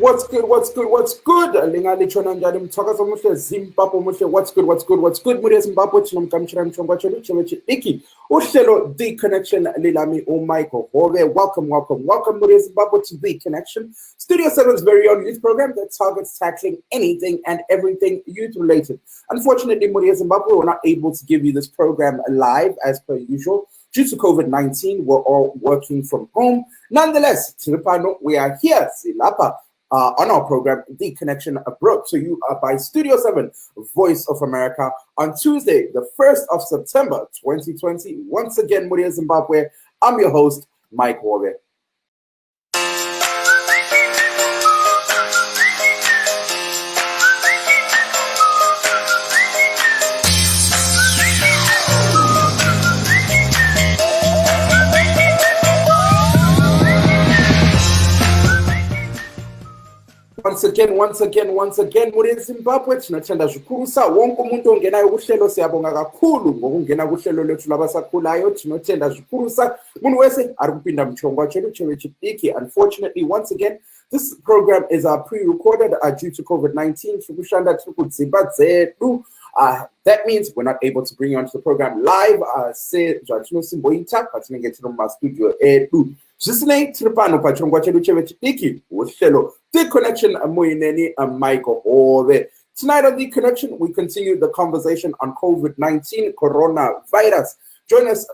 What's good? Lingalichona njani mthakazo muhle Zimbabwe muhle. What's good? Muri Zimbabwe tinomkamchira mchongwa chedu chevechidiki. Uhlelo The Connection lilami uMichael Hove. Welcome muri Zimbabwe to The Connection. Studio 7's very own youth program that targets tackling anything and everything youth related. Unfortunately, muri Zimbabwe we're not able to give you this program live as per usual. Due to COVID-19, we're all working from home. Nonetheless, Tiripano, we are here, Silapa, on our program, The Connection, brought to you by Studio 7, Voice of America, on Tuesday, the 1st of September, 2020. Once again, Muria Zimbabwe, I'm your host, Mike Hove. Once again, muri Zimbabwe tinothanda zvikuru wonke umuntu ongenayo kuhlelo siyabonga kakhulu ngokungena kuhlelo lethu labasakhulayo tinothanda zvikuru munhu wese ari kupinda mchongwa chedu chevechidiki. Unfortunately, once again, this program is pre-recorded due to COVID-19. Tikushanda tirikudzimba dzedu. That means we're not able to bring you onto the program live. Zvatinosimboita patinenge tiri mumastudio edu. Zvisinei tiri pano pachirongwa chedu chevechidiki uhlelo The Connection muineni Michael Hove. Tonight on The Connection, we continue the conversation on COVID-19 coronavirus. Join us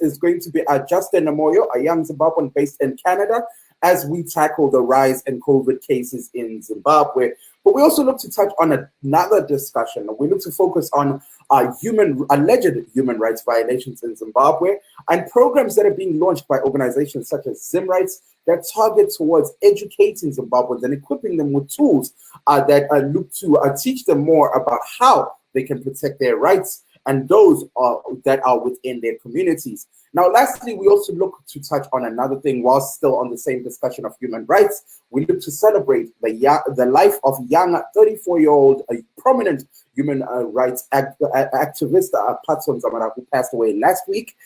is going to be Justin Moyo, a young Zimbabwean based in Canada, as we tackle the rise in COVID cases in Zimbabwe. But we also look to touch on another discussion. We look to focus on alleged human rights violations in Zimbabwe and programs that are being launched by organizations such as Zim Rights that target towards educating Zimbabweans and equipping them with tools that look to teach them more about how they can protect their rights and those that are within their communities. Now, lastly, we also look to touch on another thing while still on the same discussion of human rights. We look to celebrate the life of young 34-year-old prominent human rights activist Patson Dzamara, who passed away last week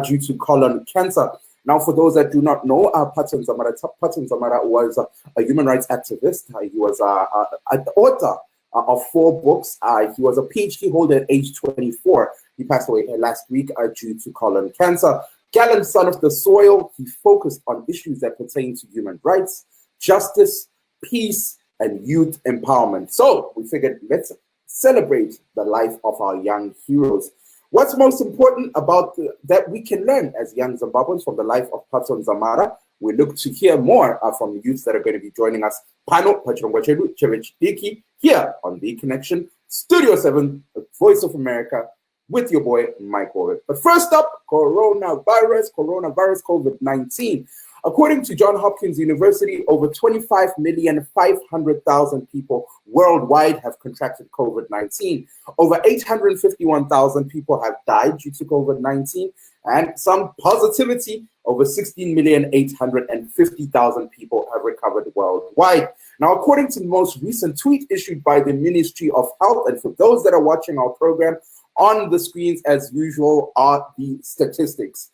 due to colon cancer. Now, for those that do not know, Patson Dzamara was a human rights activist. He was an author of 4 books. He was a PhD holder at age 24. He passed away last week due to colon cancer. Gallant son of the soil, he focused on issues that pertain to human rights, justice, peace, and youth empowerment. So we figured let's celebrate the life of our young heroes. What's most important about that we can learn as young Zimbabweans from the life of Patson Dzamara? We look to hear more from the youths that are going to be joining us. Pano pachirongwa chedu chevechidiki here on The Connection, Studio 7, Voice of America, with your boy, Mike Hove. But first up, coronavirus, COVID-19. According to Johns Hopkins University, over 25,500,000 people worldwide have contracted COVID-19. Over 851,000 people have died due to COVID-19, and some positivity, over 16,850,000 people have recovered worldwide. Now, according to the most recent tweet issued by the Ministry of Health, and for those that are watching our program, on the screens, as usual, are the statistics.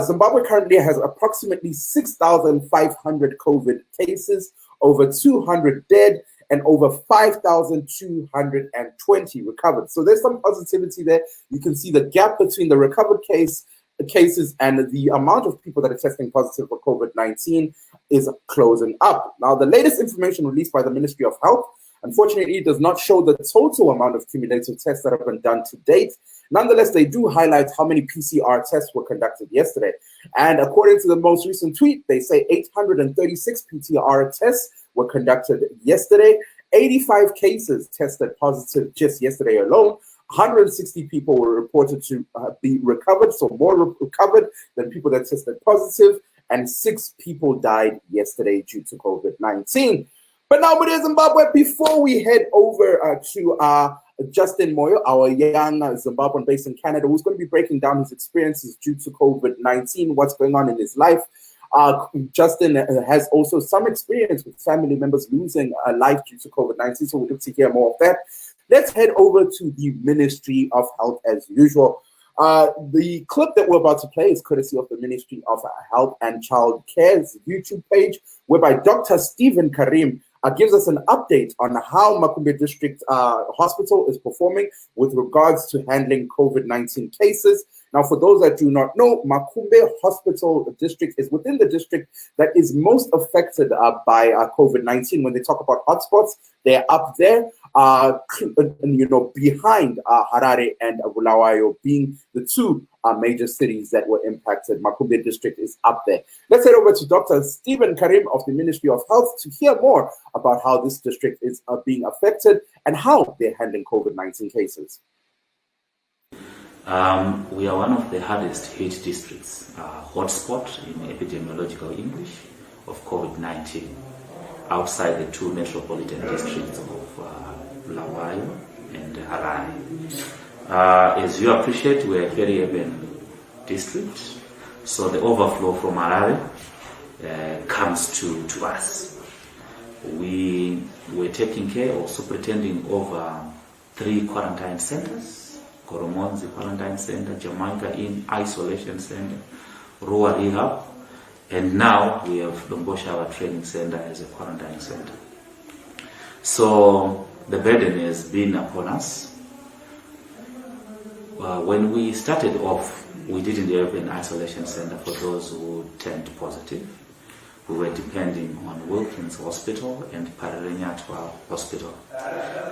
Zimbabwe currently has approximately 6,500 COVID cases, over 200 dead, and over 5,220 recovered. So there's some positivity there. You can see the gap between the recovered cases and the amount of people that are testing positive for COVID-19 is closing up. Now, the latest information released by the Ministry of Health, unfortunately, it does not show the total amount of cumulative tests that have been done to date. Nonetheless, they do highlight how many PCR tests were conducted yesterday. And according to the most recent tweet, they say 836 PCR tests were conducted yesterday. 85 cases tested positive just yesterday alone. 160 people were reported to be recovered, so more recovered than people that tested positive. And 6 people died yesterday due to COVID-19. But now, in Zimbabwe, before we head over to Justin Moyo, our young Zimbabwean based in Canada, who's going to be breaking down his experiences due to COVID-19, what's going on in his life. Justin has also some experience with family members losing life due to COVID-19, so we look to hear more of that. Let's head over to the Ministry of Health as usual. The clip that we're about to play is courtesy of the Ministry of Health and Child Care's YouTube page, whereby Dr. Stephen Karim gives us an update on how Makumbe District Hospital is performing with regards to handling COVID-19 cases. Now, for those that do not know, Makumbe Hospital District is within the district that is most affected by COVID-19. When they talk about hotspots, they're up there, behind Harare and Bulawayo being the two major cities that were impacted. Makumbe District is up there. Let's head over to Dr. Stephen Karim of the Ministry of Health to hear more about how this district is being affected and how they're handling COVID-19 cases. We are one of the hardest hit districts, hotspot in epidemiological English, of COVID-19, outside the two metropolitan districts of Bulawayo and Harare. As you appreciate, we're a very urban district, so the overflow from Harare comes to us. We were taking care of superintending over 3 quarantine centers: Kunonzi Quarantine Center, Jamaica Inn Isolation Center, Rua Rehab, and now we have Lomboshawa Training Center as a quarantine center. So the burden has been upon us. When we started off, we didn't have an isolation center for those who turned positive. We were depending on Wilkins Hospital and Pararira Hospital.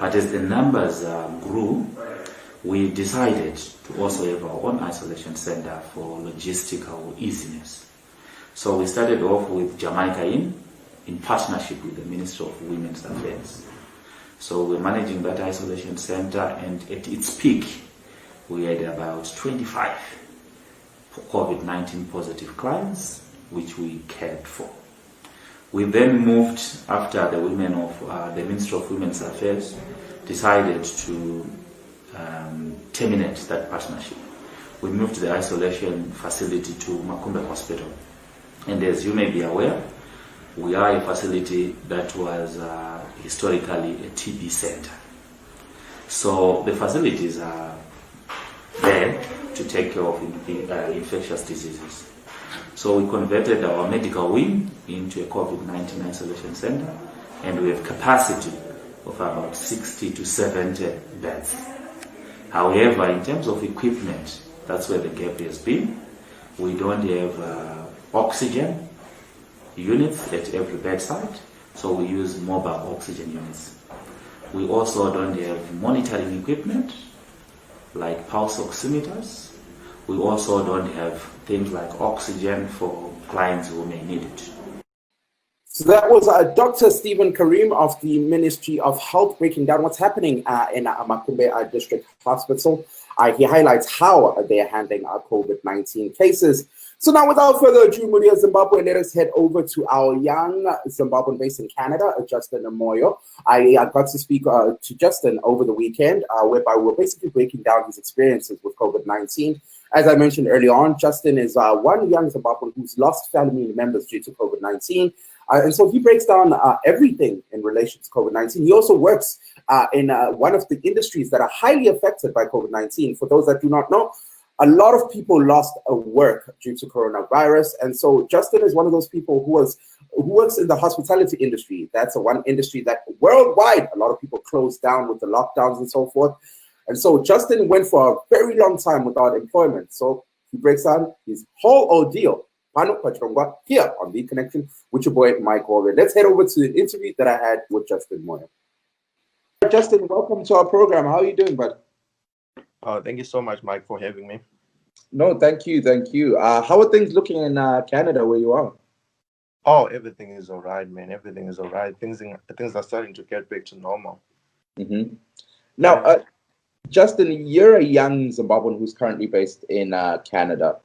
But as the numbers grew, we decided to also have our own isolation center for logistical easiness. So we started off with Jamaica Inn in partnership with the Ministry of Women's Affairs. So we're managing that isolation center, and at its peak, we had about 25 COVID-19 positive clients, which we cared for. We then moved, after the women of the Ministry of Women's Affairs decided to terminate that partnership. We moved the isolation facility to Makumbe Hospital. And as you may be aware, we are a facility that was historically a TB center. So the facilities are there to take care of infectious diseases. So we converted our medical wing into a COVID-19 isolation center, and we have capacity of about 60 to 70 beds. However, in terms of equipment, that's where the gap has been. We don't have oxygen units at every bedside, so we use mobile oxygen units. We also don't have monitoring equipment like pulse oximeters. We also don't have things like oxygen for clients who may need it. So that was Dr. Stephen Karim of the Ministry of Health breaking down what's happening in Makumbe District Hospital. He highlights how they are handling our COVID-19 cases. So now, without further ado, Muria Zimbabwe, let us head over to our young Zimbabwean based in Canada, Justin Moyo. I got to speak to Justin over the weekend, whereby we were basically breaking down his experiences with COVID-19. As I mentioned earlier on, Justin is one young Zimbabwean who's lost family members due to COVID-19. And so he breaks down everything in relation to COVID-19. He also works in one of the industries that are highly affected by COVID-19. For those that do not know, a lot of people lost work due to coronavirus. And so Justin is one of those people who works in the hospitality industry. That's one industry that worldwide, a lot of people closed down with the lockdowns and so forth. And so Justin went for a very long time without employment. So he breaks down his whole ordeal here on The Connection with your boy, Mike Hove. Let's head over to the interview that I had with Justin Moyo. Justin, welcome to our program. How are you doing, bud? Thank you so much, Mike, for having me. No, thank you. How are things looking in Canada where you are? Oh, everything is all right, man. Everything is all right. Things are starting to get back to normal. Mm-hmm. Now, Justin, you're a young Zimbabwean who's currently based in Canada.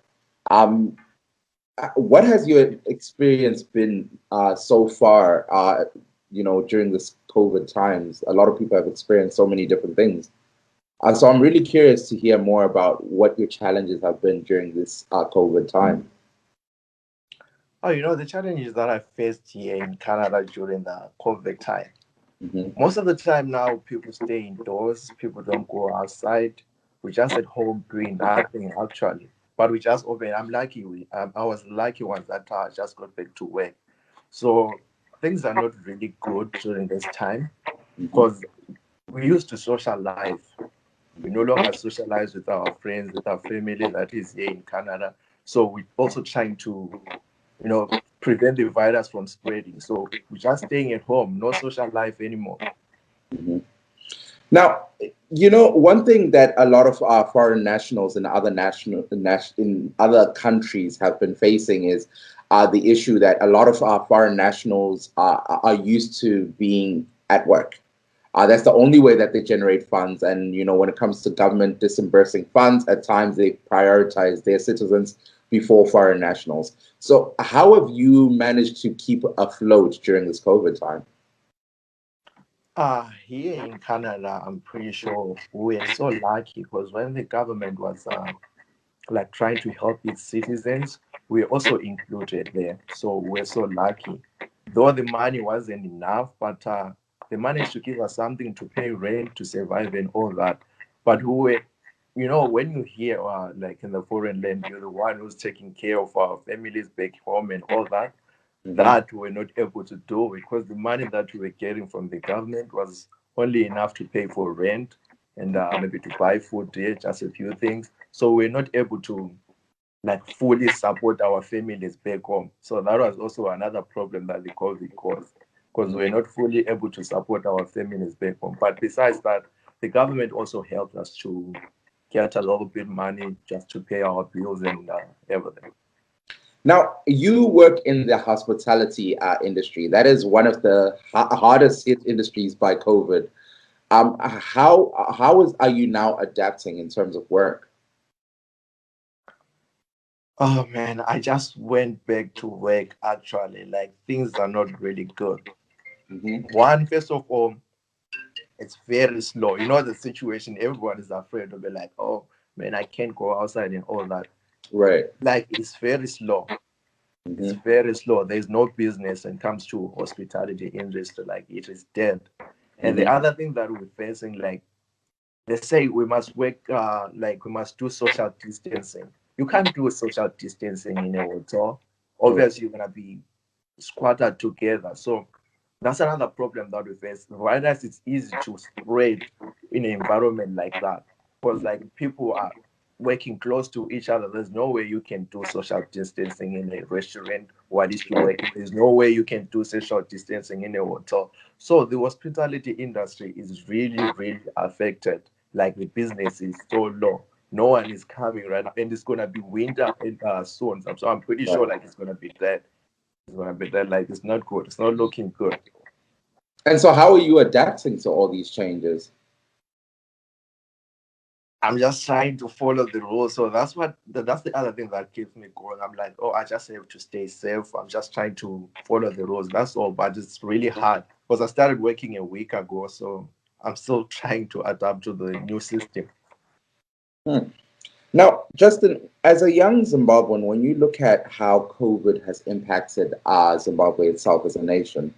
What has your experience been so far, during this COVID times? A lot of people have experienced so many different things. So I'm really curious to hear more about what your challenges have been during this COVID time. The challenges that I faced here in Canada during the COVID time. Mm-hmm. Most of the time now, people stay indoors. People don't go outside. We're just at home doing nothing, actually. But we just open. I'm lucky. I was lucky once that I just got back to work. So things are not really good during this time Mhm. because we used to socialize. We no longer socialize with our friends, with our family that is here in Canada. So we're also trying to, prevent the virus from spreading. So we're just staying at home, no social life anymore. Mhm. Now, one thing that a lot of our foreign nationals in in other countries have been facing is the issue that a lot of our foreign nationals are used to being at work. That's the only way that they generate funds. And, when it comes to government disbursing funds, at times they prioritize their citizens before foreign nationals. So how have you managed to keep afloat during this COVID time? Here in Canada, I'm pretty sure we're so lucky because when the government was like trying to help its citizens, we're also included there. So we're so lucky. Though the money wasn't enough, but they managed to give us something to pay rent, to survive, and all that. But we were, when you hear like in the foreign land, you're the one who's taking care of our families back home and all that. Mhm. That we're not able to do because the money that we were getting from the government was only enough to pay for rent and maybe to buy food there, just a few things. So we're not able to like fully support our families back home. So that was also another problem that the COVID caused because we're not fully able to support our families back home. But besides that, the government also helped us to get a little bit money just to pay our bills and everything. Now, you work in the hospitality industry. That is one of the hardest hit industries by COVID. Are you now adapting in terms of work? Oh man, I just went back to work actually. Like things are not really good. Hmm. One, first of all, it's very slow. You know the situation, everyone is afraid to be like, oh man, I can't go outside and all that. Right. Like it's very slow. It's Hmm. very slow. There's no business when it comes to hospitality industry. Like it is dead. And the Hmm. other thing that we're facing, like they say we must work like we must do social distancing. You can't do social distancing in a hotel. Obviously you're gonna be squatted together. So that's another problem that we face. Virus it's easy to spread in an environment like that. Because like people are working close to each other. There's no way you can do social distancing in a restaurant while it's still working. There's no way you can do social distancing in a hotel. So the hospitality industry is really, really affected. Like the business is so low. No one is coming right now, and it's gonna be winter soon. So I'm pretty sure like it's gonna be dead. It's gonna be dead. Like it's not good. It's not looking good. And so, how are you adapting to all these changes? I'm just trying to follow the rules. So that's the other thing that keeps me going. I'm like, oh, I just have to stay safe. I'm just trying to follow the rules. That's all. But it's really hard because I started working a week ago. So I'm still trying to adapt to the new system. Hmm. Now, Justin, as a young Zimbabwean, when you look at how COVID has impacted Zimbabwe itself as a nation,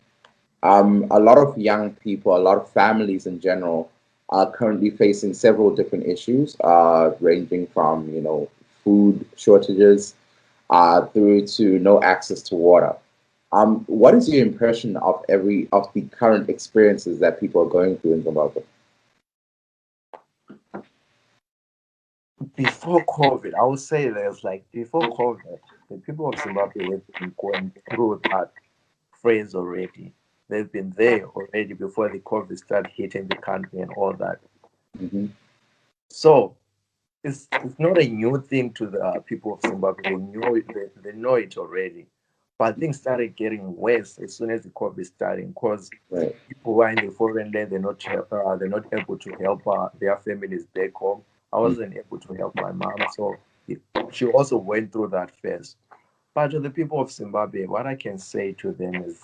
a lot of young people, a lot of families in general, are currently facing several different issues, ranging from food shortages through to no access to water. What is your impression of the current experiences that people are going through in Zimbabwe? Before COVID, I would say there's like before COVID, the people of Zimbabwe have been going through that phase already. They've been there already before the COVID started hitting the country and all that. Hmm. So it's not a new thing to the people of Zimbabwe. They knew it, they know it already. But things started getting worse as soon as the COVID started because Right. people who are in the foreign land, they're not able to help their families back home. I wasn't able to help my mom, so she also went through that phase. But to the people of Zimbabwe, what I can say to them is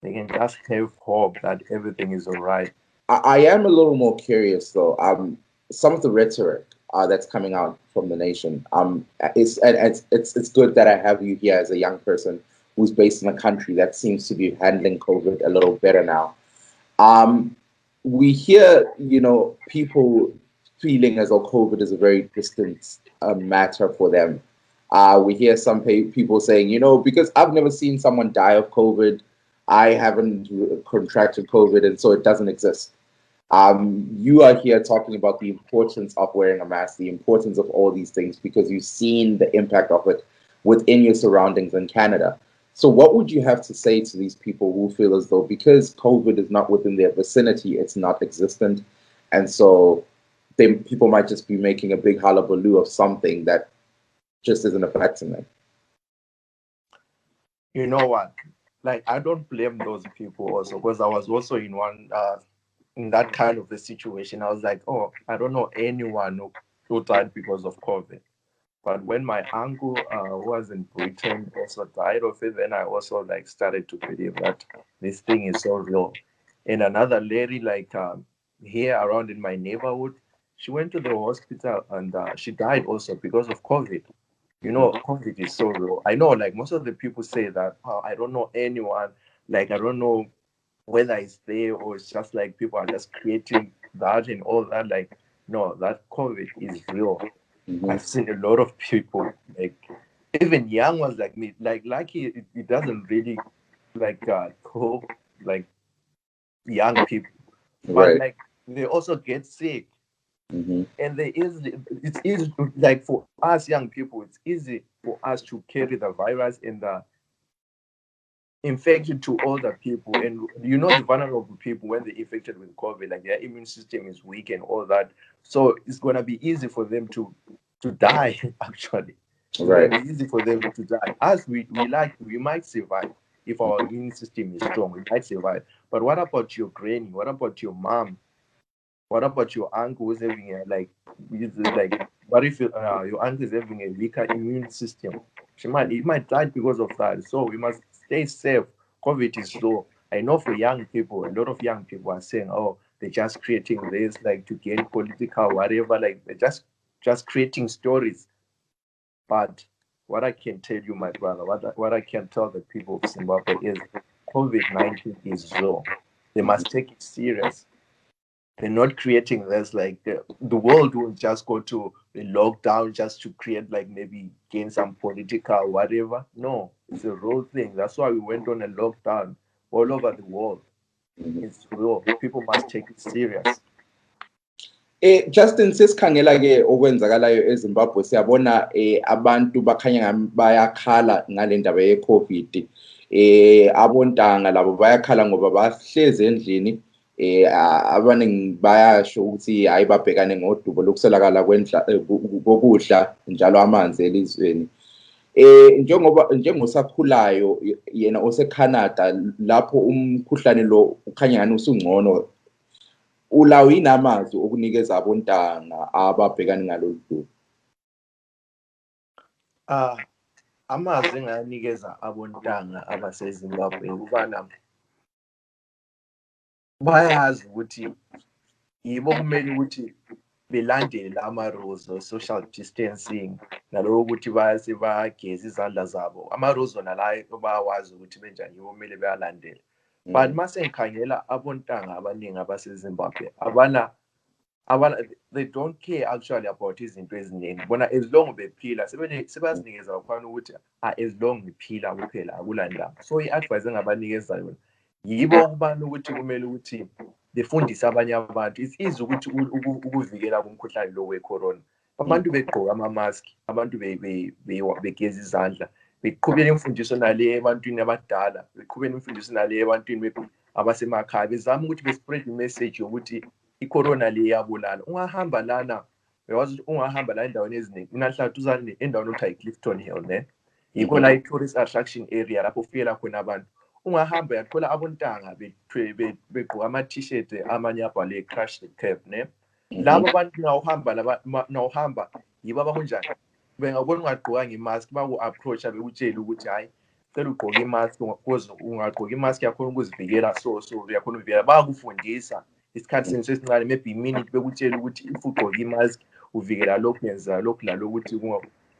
they can just have hope that everything is all right. I am a little more curious though. Some of the rhetoric that's coming out from the nation. It's good that I have you here as a young person who's based in a country that seems to be handling COVID a little better now. Um, we hear, people feeling as though COVID is a very distant matter for them. We hear some people saying, because I've never seen someone die of COVID, I haven't contracted COVID, and so it doesn't exist. You are here talking about the importance of wearing a mask, the importance of all these things, because you've seen the impact of it within your surroundings in Canada. So what would you have to say to these people who feel as though because COVID is not within their vicinity, it's not existent, and so people might just be making a big hullabaloo of something that just isn't affecting them? You know what? Like, I don't blame those people also, because I was also in in that kind of a situation. I was like, oh, I don't know anyone who died because of COVID. But when my uncle who was in Britain also died of it, then I also like started to believe that this thing is so real. And another lady like here around in my neighborhood, she went to the hospital and she died also because of COVID. COVID is so real. I know, like most of the people say that, oh, I don't know anyone, like I don't know whether it's there or it's just like people are just creating that and all that. Like, no, that COVID is real. I've seen a lot of people, like even young ones like me, like lucky it doesn't really like go like young people, but Right. like they also get sick. Mm-hmm. And it's easy like for us young people, it's easy for us to carry the virus and the infection to older people. And the vulnerable people, when they're infected with COVID, like their immune system is weak and all that, so it's going to be easy for them to die. Actually, it's going to be easy for them to die. As we might survive if our immune system is strong, we might survive. But what about your granny? What about your mom? What about your uncle who's having what if your uncle is having a weaker immune system? He might die because of that. So we must stay safe. COVID is slow. I know for young people, a lot of young people are saying, oh, they're just creating this like to gain political whatever, like they're just creating stories. But what I can tell you, my brother, what I can tell the people of Zimbabwe is COVID-19 is real. They must take it serious. They're not creating this like the world won't just go to a lockdown just to create like maybe gain some political whatever. No, it's a real thing. That's why we went on a lockdown all over the world. It's real. People must take it serious. Justin, sesikhangela-ke okwenzakalayo eZimbabwe, siyabona abantu bakhanya bayakhala ngale ndaba ye-COVID. Abontanga labo bayakhala ngoba bahlezi endlini. Abaningi bayasho ukuthi hayi babhekane ngodubo lokuswelakala kokudla njalo amanzi elizweni. Njengosakhulayo yena oseCanada, lapho umkhuhlane lo ukhanya ngani usungcono, ulawo yini amazwi okunikeza abontanga ababhekane ngalolu dubo? Amazwi enganikeza abontanga abaseZimbabwe ukubana bayazi ukuthi yibo kumele ukuthi belandele ama-rules o-social distancing, naloko ukuthi bageze izandla zabo. Ama-rules wona la bayawazi ukuthi benjani, yibo kumele beyalandele. But mase ngikhangela abontanga abaningi abaseZimbabwe they don't care actually about izinto eziningi. Bona as long bephila sebazinikeza bakhona ukuthi as long ngiphila kuphela akulandaba. So i-advice engabanikeza yona yibo ukubana ukuthi kumele ukuthi befundise abanye abantu. It's easy ukuthi ukuvikela kumkhuhlane lo we-corona. Abantu begqoka ama-mask, abantu begeza izandla, beqhubela imfundiso nale ebantwini abadala, beqhubela imfundiso nale ebantwini abasemakhaya, bezama ukuthi bespread i-message yokuthi i-corona le iyabulala. Ungahamba lana, uyawazi ukuthi ungahamba la endaweni eziningi. Mina ngihlala duzane endaweni okuthiwa i-Clifton Hill, ne? Yikho la i-tourist attraction area lapho kufikela khona abantu. Ungahamba uyathola abontanga begqoka ama-t-shirt amanye abhalwe crash the curve, ne? Labo abantu nawuhamba yibo abahunjani, bengabona ungagqokanga i-mask, baku-approacha bekutshela ukuthi hayi cela ugqoke i-mask because ungagqoka i-mask yakhona ukuzivikela, so uyakhona ukuvikela. Bayakufundisa isikhathi senu sesincane, maybe i-minute, bekutshela ukuthi if ugqoke i-mask uvikela lokhu, yenza lokhu lalokuthi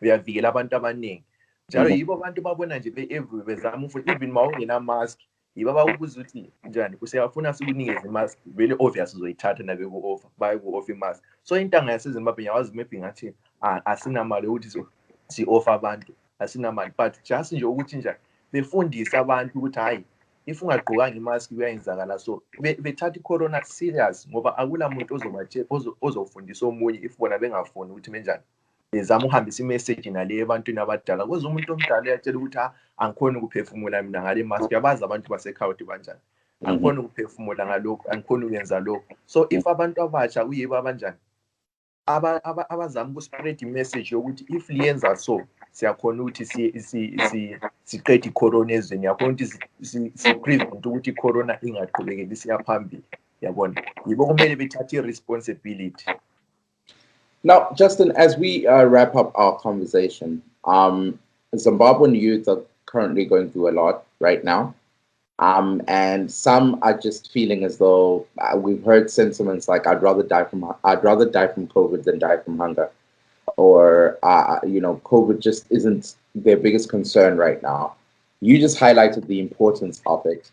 uyavikela abantu abaningi. Njalo yibo abantu babona nje be-everywhere bezama even ma ungena-mask, yibo abakubuza ukuthi njani, useyafuna sikunikeze i-mask, vele obvious uzoyithatha nabeku-offer, bayaku-offer i-mask. So intanga yaseZimbabwe ngiyawazi maybe ngathi asinamali yokuthi si-offer abantu asinamali, but just nje ukuthi nje befundise abantu ukuthi hayi if ungagqokanga imask kuyayenzakala. So bethatha i-corona serious ngoba akula muntu ozofundisa omunye if bona bengafuni ukuthi benjani bezama uhambisa imessage nale ebantwini abadala. Kuze umuntu omdala uyatshela ukuthi angikhoni ukuphefumula mina ngale mask. Yabazi abantu basekhawuthi banjani, angikhoni ukuphefumula ngalokho, angikhoni ukwenza lokho. So if abantu abasha kuyibo abanjani abazama ukuspread imessage yokuthi if liyenza so siyakhona ukuthi siqede i-corona ezweni, yakhona ukuthi si-prevent ukuthi i-corona ingaqhubekeli siya phambili, yabona. Yibo kumele bethathe i-responsibility. Now, Justin, as we wrap up our conversation, Zimbabwean youth are currently going through a lot right now. And some are just feeling as though we've heard sentiments like I'd rather die from COVID than die from hunger, or COVID just isn't their biggest concern right now. You just highlighted the importance of it.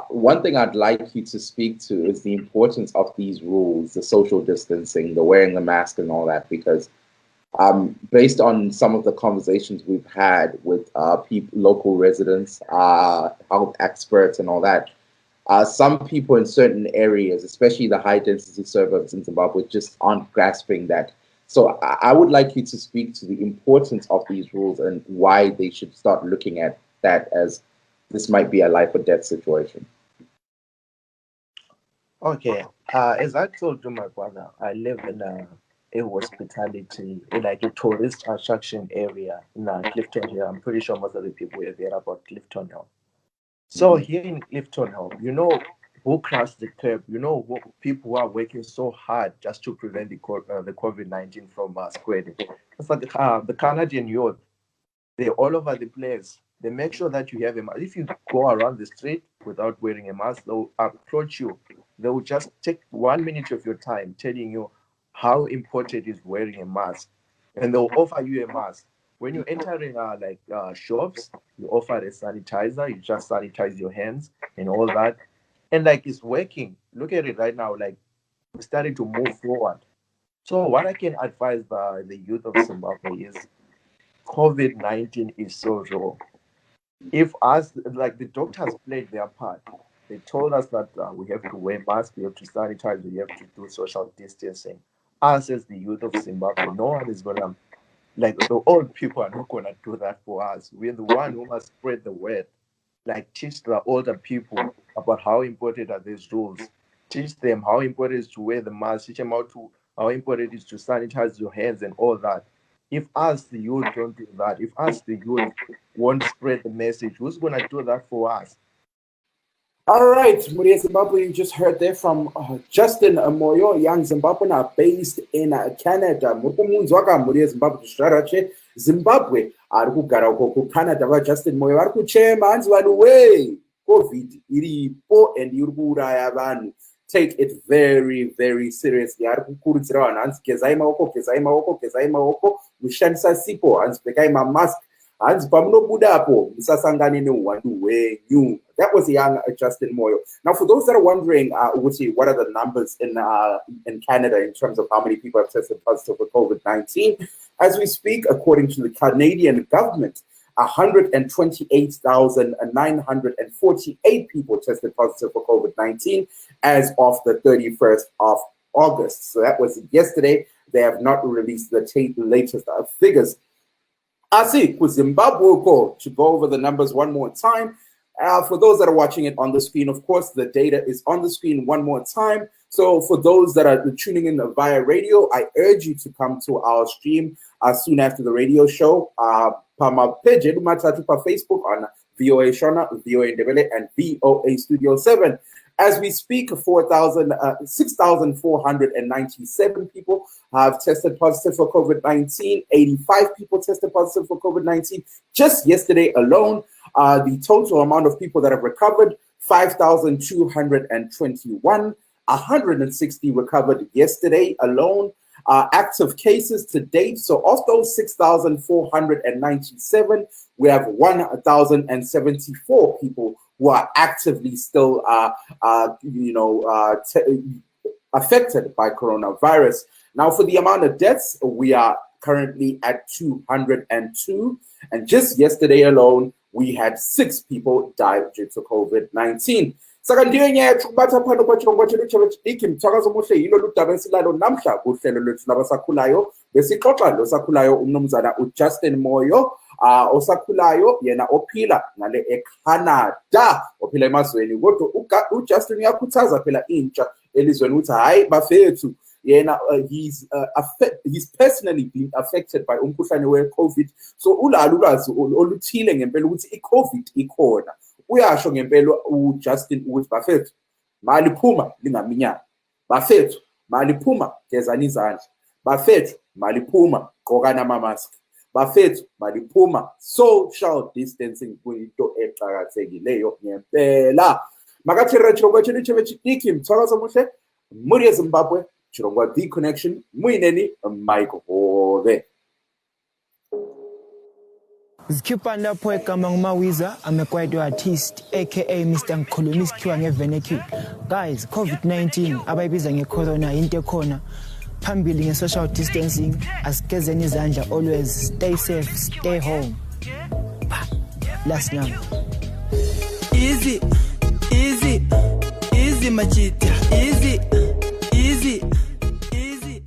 One thing I'd like you to speak to is the importance of these rules, the social distancing, the wearing the mask and all that, because based on some of the conversations we've had with local residents, health experts and all that, some people in certain areas, especially the high density suburbs in Zimbabwe, just aren't grasping that. So I would like you to speak to the importance of these rules and why they should start looking at that, as this might be a life or death situation. Okay, as I told you, my brother, I live in a hospitality, like a tourist attraction area in Clifton Hill. I'm pretty sure most of the people are there about Clifton Hill. So here in Clifton Hill, you know who crossed the curb, you know people who are working so hard just to prevent the COVID-19 from spreading. It's like the Canadian youth, they're all over the place. They make sure that you have a mask. If you go around the street without wearing a mask, they'll approach you. They will just take 1 minute of your time telling you how important is wearing a mask, and they'll offer you a mask. When you're entering shops, you offer a sanitizer. You just sanitize your hands and all that, and it's working. Look at it right now. We're starting to move forward. So what I can advise the youth of Zimbabwe is COVID-19 is so raw. If us, the doctors played their part, they told us that we have to wear masks, we have to sanitize, we have to do social distancing. Us as the youth of Zimbabwe, no one is gonna, the old people are not gonna do that for us. We're the one who must spread the word. Teach the older people about how important are these rules. Teach them how important it is to wear the mask. Teach them how important it is to sanitize your hands and all that. If us, the youth, don't do that, if us, the youth, won't spread the message, who's going to do that for us? All right, Muria Zimbabwe, you just heard there from Justin Moyo, young Zimbabwean based in Canada. Muria Zimbabwe, Zimbabwe, Canada, Justin Moyo, way, COVID, iripo, and Yurburaya Van. Take it very, very seriously. Mask. That was a young Justin Moyo. Now, for those that are wondering, what are the numbers in Canada in terms of how many people have tested positive for COVID-19? As we speak, according to the Canadian government, 128,948 people tested positive for COVID-19 as of the 31st of August. So that was yesterday. They have not released the latest figures. Zimbabwe, to go over the numbers one more time. For those that are watching it on the screen, of course, the data is on the screen one more time. So for those that are tuning in via radio, I urge you to come to our stream soon after the radio show. Pama page Facebook on VOA Shona, VOA Ndebele, and VOA Studio 7. As we speak, 6,497 people have tested positive for COVID-19. 85 people tested positive for COVID-19. Just yesterday alone, the total amount of people that have recovered, 5,221. 160 recovered yesterday alone. Active cases to date. So of those 6,497, we have 1,074 people who are actively still, affected by coronavirus. Now, for the amount of deaths, we are currently at 202. And just yesterday alone, we had 6 people die due to COVID-19. Saka ndiyo nyaya yatikubatha phano pachirongwa chedu chevechidiki mthakazo muhle yilo ludaba esilalo namhla kuhlelo lwethu labasakhulayo besixoxa losakhulayo umnumzana uJustin Moyo osakhulayo yena ophila ngale eCanada ophila emazweni kodwa uJustin uyakhuthaza phela intsha elizweni ukuthi hayi bafethu yena he's personally been affected by umkhuhlane we-COVID, so ulalo ulwazi oluthile ngempela ukuthi i-COVID ikhona. Uyasho ngempela uJustin ukuthi bafethu maliphuma lingaminyana, bafethu maliphuma gezani izandla, bafethu maliphuma gqokana ama-mask, bafethu maliphuma social distancing kuyinto eqakathekileyo ngempela. Makathirira chirongwa chedu chevechidiki mthakazo muhle muri eZimbabwe chirongwa The Connection muyineni Mike Hove. Zikhipha lapho egama ngumawiza amekwaito artist aka Mr. Ngikhuluma isikhiwa ngevenecule. Guys, COVID-19 abayibiza ngecorona into ekhona. Phambili nge-social distancing, asigezeni izandla always, stay safe, stay home. Last number. Easy, easy, easy machita, easy, easy, easy.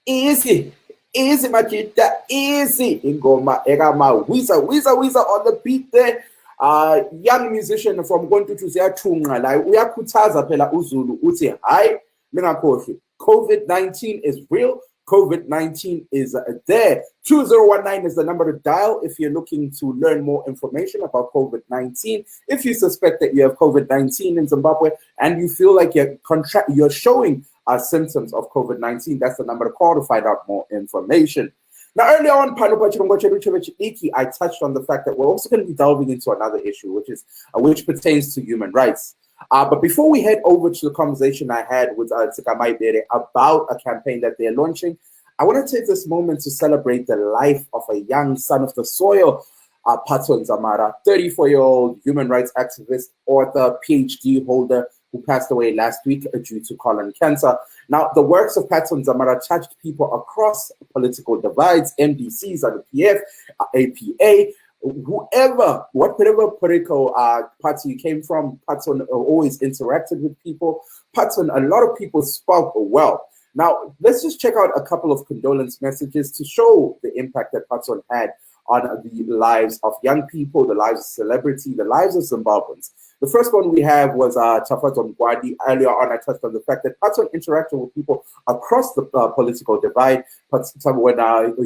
Easy. Easy machita, easy. Ingoma egama wiza on the beat there. Young musician from Kontutu ziyathunqa la uyakhuthaza phela uZulu uthi hayi lingakhohlwa COVID-19 is real. COVID-19 is there. 2019 is the number to dial if you're looking to learn more information about COVID-19. If you suspect that you have COVID-19 in Zimbabwe and you feel like you're showing symptoms of COVID-19, that's the number to call to find out more information. Now, earlier on, I touched on the fact that we're also going to be delving into another issue, which pertains to human rights. But before we head over to the conversation I had with Tichange about a campaign that they're launching, I want to take this moment to celebrate the life of a young son of the soil, Patson Dzamara, 34-year-old human rights activist, author, PhD holder, who passed away last week due to colon cancer. Now, the works of Patson Dzamara touched people across political divides, MDCs, PF, APA, whatever political party you came from. Patson always interacted with people. Patson, a lot of people spoke well. Now, let's just check out a couple of condolence messages to show the impact that Patson had on the lives of young people, the lives of celebrity, the lives of Zimbabweans. The first one we have was Tafadzwa Mgwadi. Earlier on, I touched on the fact that Patson interacted with people across the political divide. When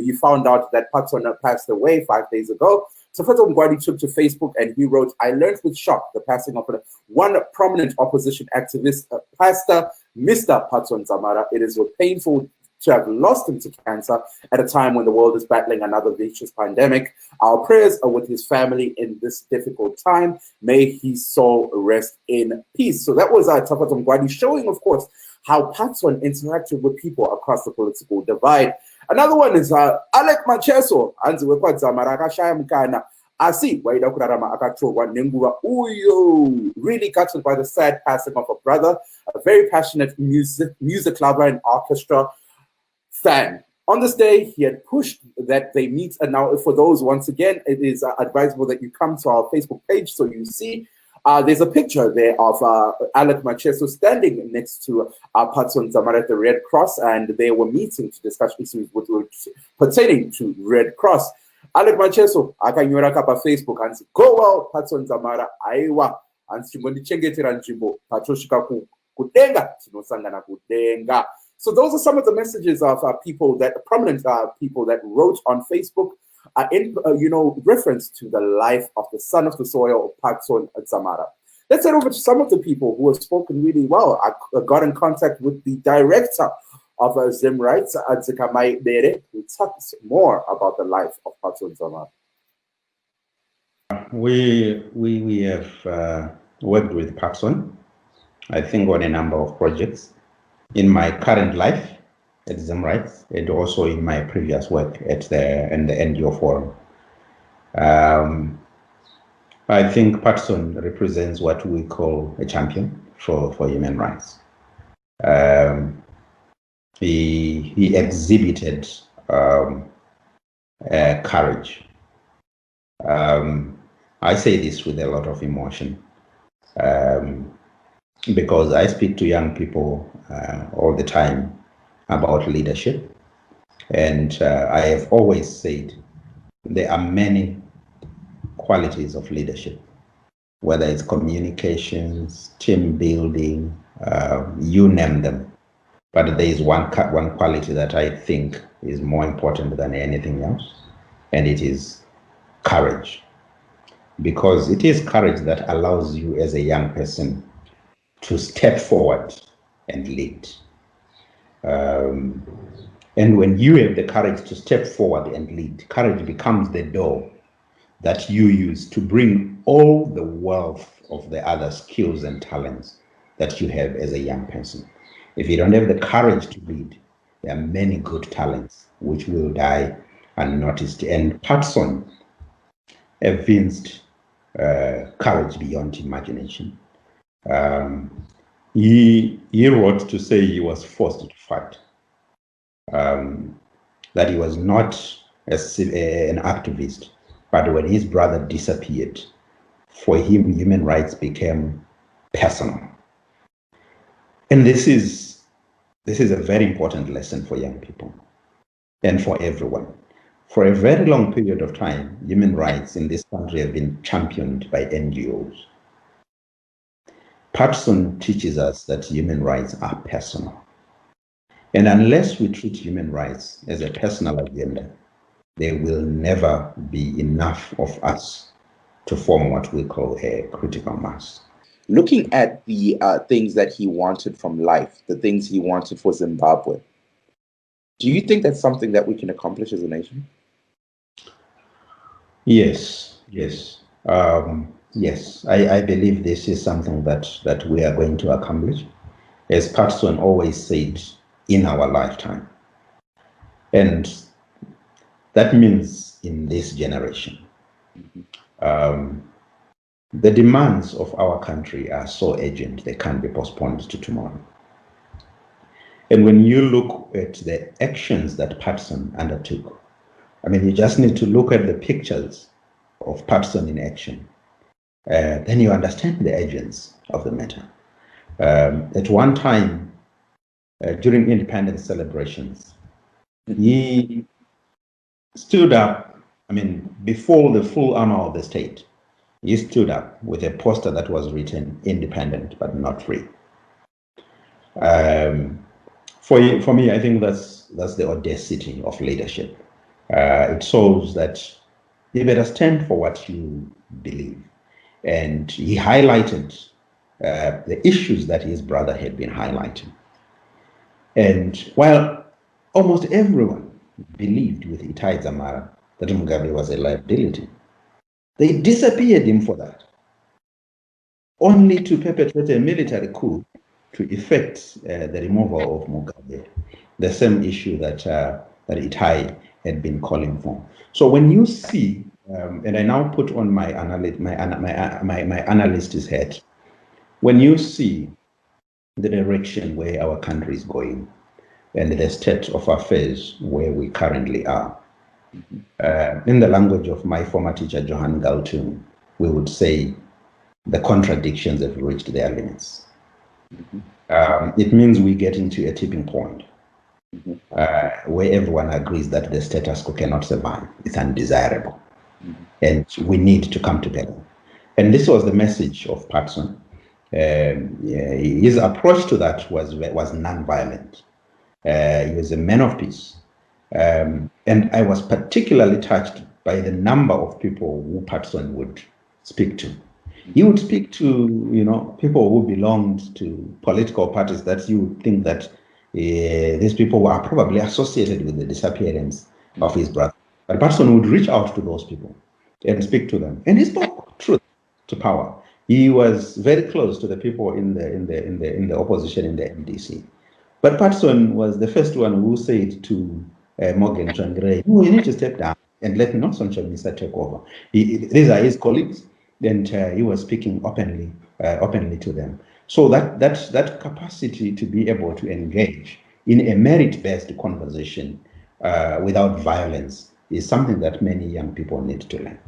he found out that Patson passed away 5 days ago, Tafadzwa Mgwadi took to Facebook and he wrote, "I learned with shock the passing of one prominent opposition activist, Pastor Mr. Patson Dzamara. It is painful to have lost him to cancer at a time when the world is battling another vicious pandemic. Our prayers are with his family in this difficult time. May his soul rest in peace." So that was Tafadzwa Mgwadi showing, of course, how Patson interacted with people across the political divide. Another one is Alec Macheso, Anzi Wekodzero akashaya mukana. Asi waida kurarama akatorwa nenguva uyo, really gutted by the sad passing of a brother, a very passionate music lover and orchestra fan. On this day, he had pushed that they meet, and now for those, once again, it is advisable that you come to our Facebook page so you see. There's a picture there of Alec Macheso standing next to Patson Dzamara at the Red Cross, and they were meeting to discuss issues pertaining to Red Cross. Alec Macheso akanyora kapa Facebook and said, "Go well, Patson Dzamara, aiwa, and chingondichengetera nzvimbo patosvika kudenga tinosangana kudenga." So those are some of the messages of prominent people that wrote on Facebook in reference to the life of the son of the soil, Patson Dzamara. Let's head over to some of the people who have spoken really well. I got in contact with the director of Zim Rights, Tichange, who talks more about the life of Patson Dzamara. We have worked with Patson, I think, on a number of projects. In my current life at Zim Rights, and also in my previous work at the NGO Forum. I think Patson represents what we call a champion for human rights. He exhibited courage. I say this with a lot of emotion because I speak to young people all the time about leadership, and I have always said there are many qualities of leadership, whether it's communications, team building, you name them. But there is one quality that I think is more important than anything else, and it is courage. Because it is courage that allows you as a young person to step forward and lead. And when you have the courage to step forward and lead, courage becomes the door that you use to bring all the wealth of the other skills and talents that you have as a young person. If you don't have the courage to lead, there are many good talents which will die unnoticed. And Patson evinced courage beyond imagination. He wrote to say he was forced to fight, that he was not an activist, but when his brother disappeared, for him, human rights became personal. And this is a very important lesson for young people and for everyone. For a very long period of time, human rights in this country have been championed by NGOs. Patson teaches us that human rights are personal. And unless we treat human rights as a personal agenda, there will never be enough of us to form what we call a critical mass. Looking at the things that he wanted from life, the things he wanted for Zimbabwe, do you think that's something that we can accomplish as a nation? Yes. Yes, I believe this is something that we are going to accomplish, as Patson always said, in our lifetime. And that means in this generation. The demands of our country are so urgent, they can't be postponed to tomorrow. And when you look at the actions that Patson undertook, I mean, you just need to look at the pictures of Patson in action. Then you understand the urgency of the matter. At one time, during independence celebrations, he stood up, I mean, before the full honor of the state, he stood up with a poster that was written, independent but not free. For me, I think that's the audacity of leadership. It shows that you better stand for what you believe. And he highlighted the issues that his brother had been highlighting. And while almost everyone believed with Patson Dzamara that Mugabe was a liability, they disappeared him for that, only to perpetrate a military coup to effect the removal of Mugabe, the same issue that Itai had been calling for. So when you see, and I now put on my analyst's hat, when you see the direction where our country is going and the state of affairs where we currently are, in the language of my former teacher, Johan Galtung, we would say the contradictions have reached their limits. It means we're getting to a tipping point where everyone agrees that the status quo cannot survive. It's undesirable. And we need to come together. And this was the message of Patson. His approach to that was non-violent. He was a man of peace. And I was particularly touched by the number of people who Patson would speak to. He would speak to, people who belonged to political parties that you would think that these people were probably associated with the disappearance of his brother. But Patson would reach out to those people and speak to them. And he spoke truth to power. He was very close to the people in the opposition in the MDC. But Patson was the first one who said to Morgan Tsvangirai, "No, you need to step down and let Nelson Chamisa take over." These are his colleagues, and he was speaking openly to them. So that capacity to be able to engage in a merit-based conversation without violence is something that many young people need to learn.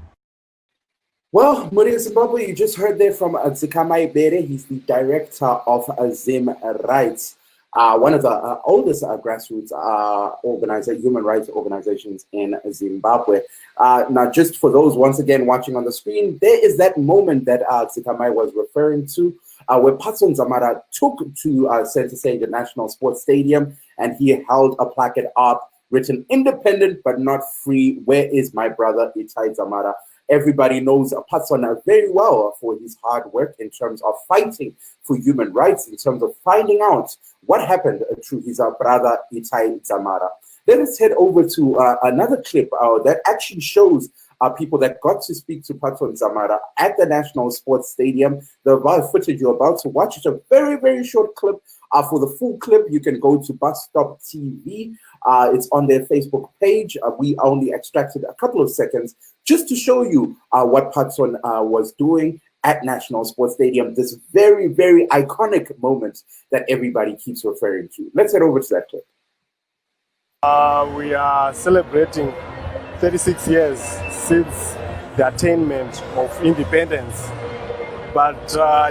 Well, Muri Zimbabwe, you just heard there from Tichange. He's the director of Zim Rights, one of the oldest grassroots human rights organizations in Zimbabwe. Now, just for those once again watching on the screen, there is that moment that Tichange was referring to, where Patson Dzamara took to center stage at National Sports Stadium, and he held a placard up written "Independent but not free. Where is my brother Itai Dzamara?" Everybody knows Patson very well for his hard work in terms of fighting for human rights, in terms of finding out what happened to his brother Itai Dzamara. Let us head over to another clip that actually shows people that got to speak to Patson Dzamara at the National Sports Stadium. The footage you're about to watch is a very, very short clip. For the full clip, you can go to Bus Stop TV. It's on their Facebook page. We only extracted a couple of seconds just to show you what Patson was doing at National Sports Stadium, this very, very iconic moment that everybody keeps referring to. Let's head over to that clip. We are celebrating 36 years since the attainment of independence. But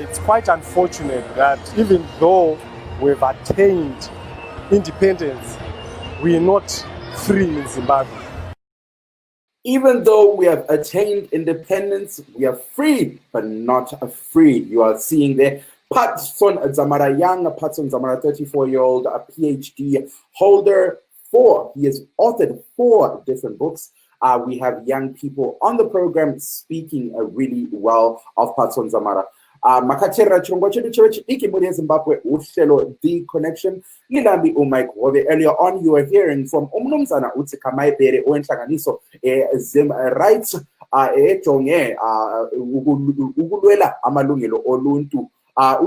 it's quite unfortunate that even though we've attained independence, we are not free in Zimbabwe. Even though we have attained independence, we are free, but not free. You are seeing there Patson Dzamara, young Patson Dzamara, 34-year-old, a PhD holder. He has authored 4 different books. We have young people on the program speaking really well of Patson Dzamara. Makatera chirongwa chedu cheCheDiki muri Zimbabwe uhlelo The Connection. Lilambi uMike Hove. Earlier on, you were hearing from umnumzana Tichange owenhlanganiso Zim Rights ejonge ukulwela amalungelo oluntu.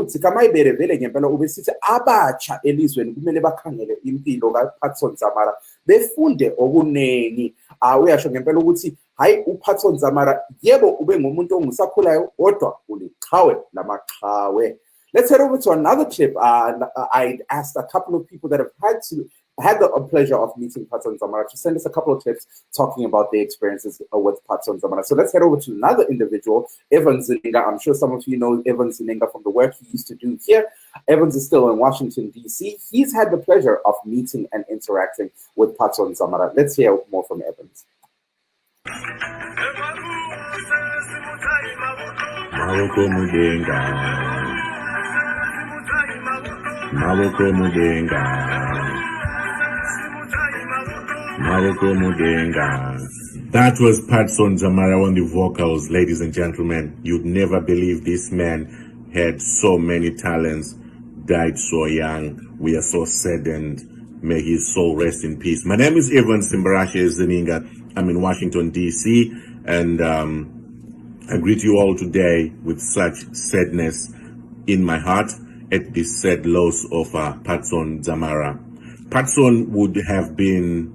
Tichange vele ngempela ubesithi abatsha elizweni kumele bakhangele impilo kaPatson Dzamara befunde okunengi. Uyasho ngempela ukuthi hayi uPatson Dzamara yebo ube ngumuntu ongusakhulayo kodwa uliqhawe lamaqhawe. Let's head over to another clip. I asked a couple of people that have had the pleasure of meeting Patson Dzamara to send us a couple of clips talking about their experiences with Patson Dzamara. So let's head over to another individual, Evan Zininga. I'm sure some of you know Evan Zininga from the work he used to do here. Evans is still in Washington, D.C. He's had the pleasure of meeting and interacting with Patson Dzamara. Let's hear more from Evans. That was Patson Dzamara on the vocals, ladies and gentlemen. You'd never believe this man had so many talents, died so young. We are so saddened. May his soul rest in peace. My name is Evan Simbarashe Zininga. I'm in Washington, D.C., and I greet you all today with such sadness in my heart at the sad loss of Patson Dzamara. Patson would have been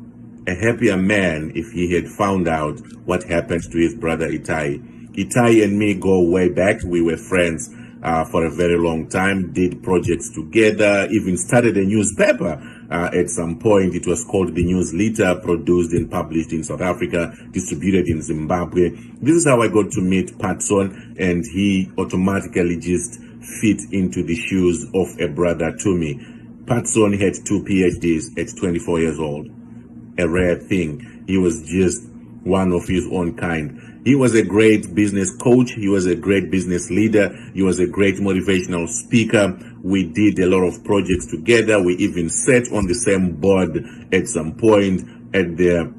a happier man if he had found out what happened to his brother Itai. Itai and me go way back. We were friends for a very long time, did projects together, even started a newspaper at some point. It was called The News Leader, produced and published in South Africa, distributed in Zimbabwe. This is how I got to meet Patson, and he automatically just fit into the shoes of a brother to me. Patson had 2 PhDs at 24 years old. A rare thing. He was just one of his own kind. He was a great business coach. He was a great business leader. He was a great motivational speaker. We did a lot of projects together. We even sat on the same board at some point at the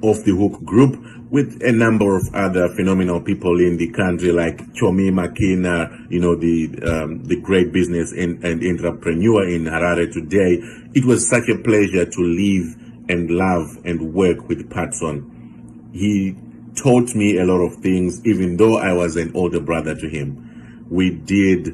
Off the Hook group with a number of other phenomenal people in the country, like Chomi Makina, you know, the great business and entrepreneur in Harare today. It was such a pleasure to live and love and work with Patson. He taught me a lot of things, even though I was an older brother to him. We did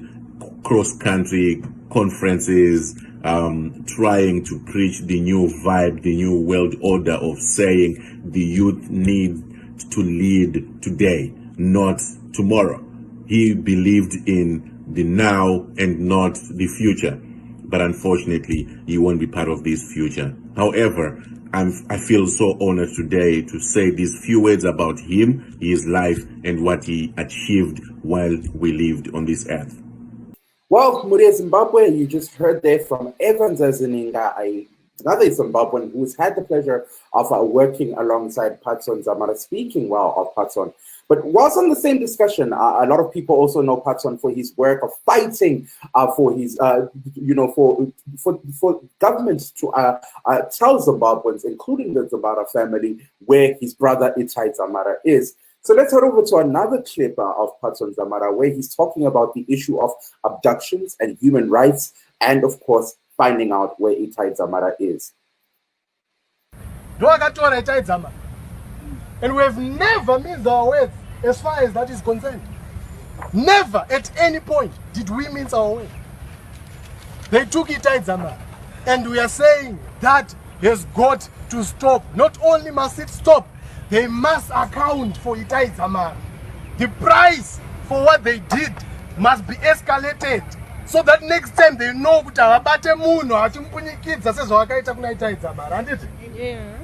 cross-country conferences, trying to preach the new vibe, the new world order of saying the youth need to lead today, not tomorrow. He believed in the now and not the future. But unfortunately, you won't be part of this future. However, I feel so honored today to say these few words about him, his life, and what he achieved while we lived on this earth. Well, Muria Zimbabwe, you just heard there from Evans Azininga, another Zimbabwean who's had the pleasure of working alongside Patson Dzamara, speaking well of Patson. But whilst on the same discussion, a lot of people also know Patson for his work of fighting for his, for government to tell Zimbabweans, including the Dzamara family, where his brother Itai Dzamara is. So let's head over to another clip of Patson Dzamara, where he's talking about the issue of abductions and human rights, and of course, finding out where Itai Dzamara is. And we have never minced our words as far as that is concerned. Never at any point did we mince our words. They took Itai Dzamara, and we are saying that has got to stop. Not only must it stop, they must account for Itai Dzamara. The price for what they did must be escalated, so that next time they know kuti havabate munhu achimbunyikidzwa sezvavakaita kuna Itai Dzamara, handiti? Yeah.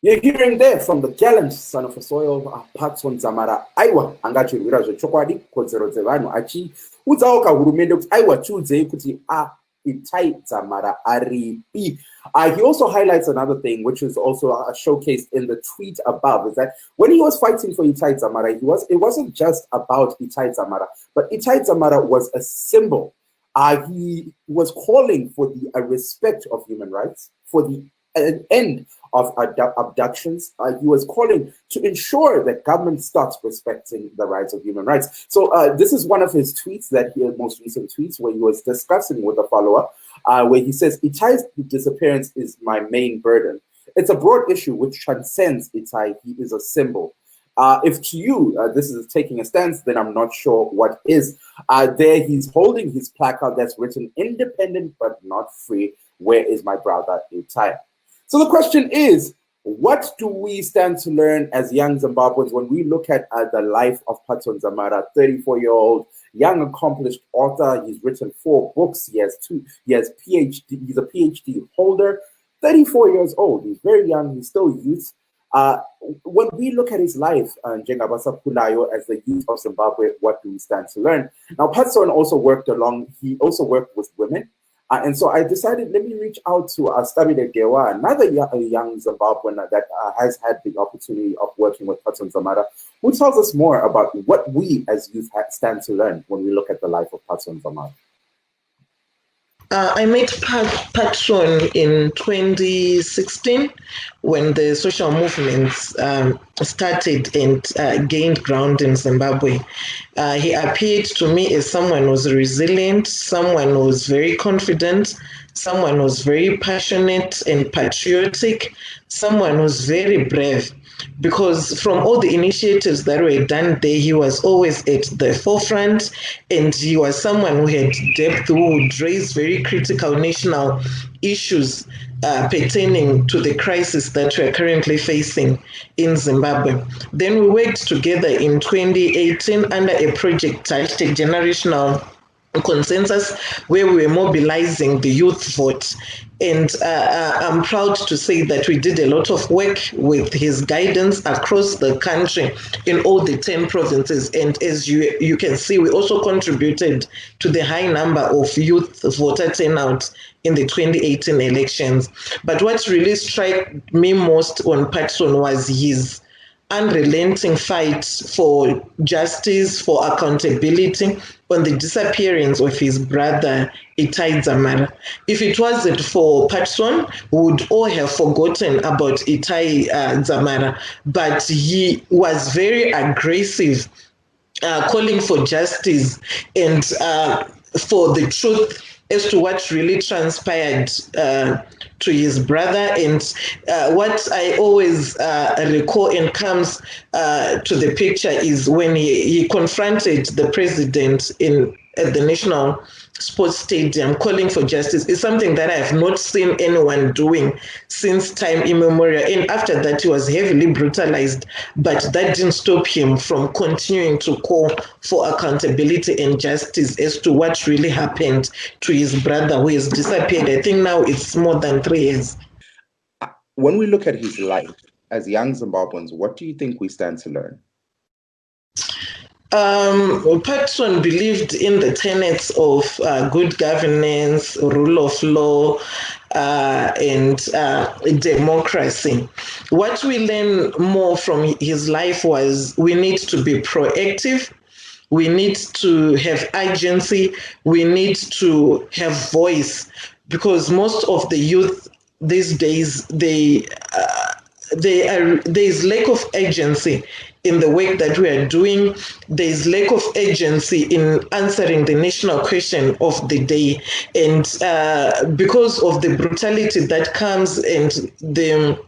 You're hearing there from the gallant son of a soil, Patson Dzamara, aiwa anga chirwere zvechokwadi kwodzero dzevanhu achiudzawo kahurumende kuti aiwa tiudzei kuti Itai Dzamara aripi. He also highlights another thing, which is also showcased in the tweet above, is that when he was fighting for Itai Dzamara, it wasn't just about Itai Dzamara, but Itai Dzamara was a symbol. He was calling for the respect of human rights, for the end of abductions. He was calling to ensure that government starts respecting the rights of human rights. So this is one of his tweets, most recent tweets, where he was discussing with a follower, where he says, Itai's disappearance is my main burden. It's a broad issue which transcends Itai. He is a symbol. If to you this is taking a stance, then I'm not sure what is. There he's holding his placard that's written, independent but not free. Where is my brother Itai? So the question is, what do we stand to learn as young Zimbabweans when we look at the life of Patson Dzamara, 34-year-old, young accomplished author? He's written 4 books. He has PhD. He's a PhD holder, 34 years old. He's very young. He's still youth. When we look at his life, as the youth of Zimbabwe, what do we stand to learn? Now, Patson also worked with women. And so I decided, let me reach out to Stabile Dewa, another young Zimbabwean that has had the opportunity of working with Patson Dzamara, who tells us more about what we as youth stand to learn when we look at the life of Patson Dzamara. I met Patson in 2016 when the social movements started and gained ground in Zimbabwe. He appeared to me as someone who was resilient, someone who was very confident, someone who was very passionate and patriotic, someone who was very brave. Because from all the initiatives that were done there, he was always at the forefront, and he was someone who had depth, who would raise very critical national issues pertaining to the crisis that we're currently facing in Zimbabwe. Then we worked together in 2018 under a project titled Generational Consensus, where we were mobilizing the youth vote. And I'm proud to say that we did a lot of work with his guidance across the country in all the 10 provinces. And as you can see, we also contributed to the high number of youth voter turnout in the 2018 elections. But what really struck me most on Patson was his unrelenting fight for justice, for accountability on the disappearance of his brother Itai Dzamara. If it wasn't for Patson, we would all have forgotten about Itai Dzamara, but he was very aggressive, calling for justice and for the truth as to what really transpired to his brother. And what I always recall and comes to the picture is when he confronted the president at the National Sports Stadium calling for justice. Is something that I have not seen anyone doing since time immemorial. And after that, he was heavily brutalized, but that didn't stop him from continuing to call for accountability and justice as to what really happened to his brother who has disappeared. I think now it's more than 3 years. when we look at his life as young Zimbabweans, what do you think we stand to learn? Patson believed in the tenets of good governance, rule of law, and democracy. What we learned more from his life was we need to be proactive, we need to have agency, we need to have voice, because most of the youth these days, there's lack of agency in the work that we are doing. There's lack of agency in answering the national question of the day. And because of the brutality that comes and the